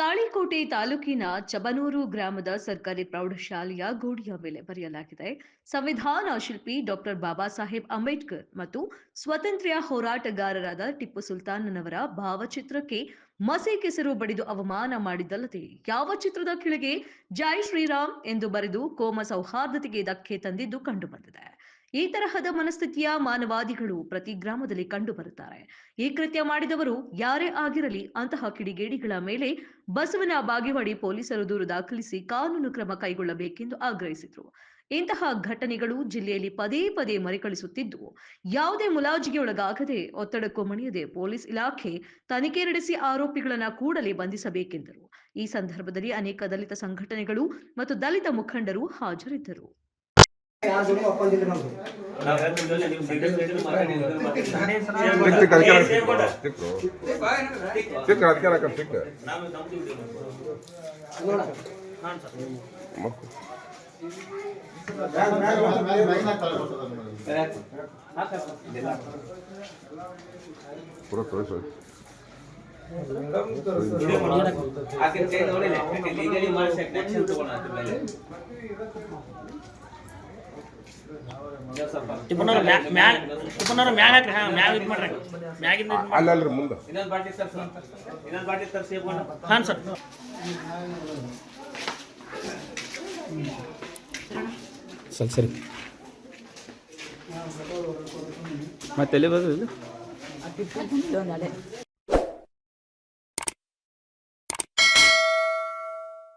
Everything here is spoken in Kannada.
ತಾಳಿಕೋಟೆ ತಾಲೂಕಿನ ಚಬನೂರು ಗ್ರಾಮದ ಸರ್ಕಾರಿ ಪ್ರೌಢಶಾಲೆಯ ಗೋಡೆಯ ಮೇಲೆ ಬರೆಯಲಾಗಿದೆ. ಸಂವಿಧಾನ ಶಿಲ್ಪಿ ಡಾಕ್ಟರ್ ಬಾಬಾ ಸಾಹೇಬ್ ಅಂಬೇಡ್ಕರ್ ಮತ್ತು ಸ್ವತಂತ್ರ ಹೋರಾಟಗಾರರಾದ ಟಿಪ್ಪು ಸುಲ್ತಾನ್ನವರ ಭಾವಚಿತ್ರಕ್ಕೆ ಮಸಿ ಕೆಸರು ಬಡಿದು ಅವಮಾನ ಮಾಡಿದ್ದಲ್ಲದೆ ಯಾವ ಚಿತ್ರದ ಕೆಳಗೆ ಜೈ ಶ್ರೀರಾಮ್ ಎಂದು ಬರೆದು ಕೋಮ ಸೌಹಾರ್ದತೆಗೆ ಧಕ್ಕೆ ತಂದಿದ್ದು ಕಂಡುಬಂದಿದೆ. ಈ ತರಹದ ಮನಸ್ಥಿತಿಯ ಮಾನವಾದಿಗಳು ಪ್ರತಿ ಗ್ರಾಮದಲ್ಲಿ ಕಂಡುಬರುತ್ತಾರೆ. ಈ ಕೃತ್ಯ ಮಾಡಿದವರು ಯಾರೇ ಆಗಿರಲಿ ಅಂತಹ ಕಿಡಿಗೇಡಿಗಳ ಮೇಲೆ ಬಸವನ ಬಾಗೇವಾಡಿ ಪೊಲೀಸರು ದೂರು ದಾಖಲಿಸಿ ಕಾನೂನು ಕ್ರಮ ಕೈಗೊಳ್ಳಬೇಕೆಂದು ಆಗ್ರಹಿಸಿದರು. ಇಂತಹ ಘಟನೆಗಳು ಜಿಲ್ಲೆಯಲ್ಲಿ ಪದೇ ಪದೇ ಮರುಕಳಿಸುತ್ತಿದ್ದು, ಯಾವುದೇ ಮುಲಾಜಿಗೆ ಒಳಗಾಗದೆ ಒತ್ತಡಕ್ಕೂ ಮಣಿಯದೆ ಪೊಲೀಸ್ ಇಲಾಖೆ ತನಿಖೆ ನಡೆಸಿ ಆರೋಪಿಗಳನ್ನು ಕೂಡಲೇ ಬಂಧಿಸಬೇಕೆಂದರು. ಈ ಸಂದರ್ಭದಲ್ಲಿ ಅನೇಕ ದಲಿತ ಸಂಘಟನೆಗಳು ಮತ್ತು ದಲಿತ ಮುಖಂಡರು ಹಾಜರಿದ್ದರು. ಸರಿ ಮತ್ತೆ ಎಲ್ಲಿ ಬರೋದು?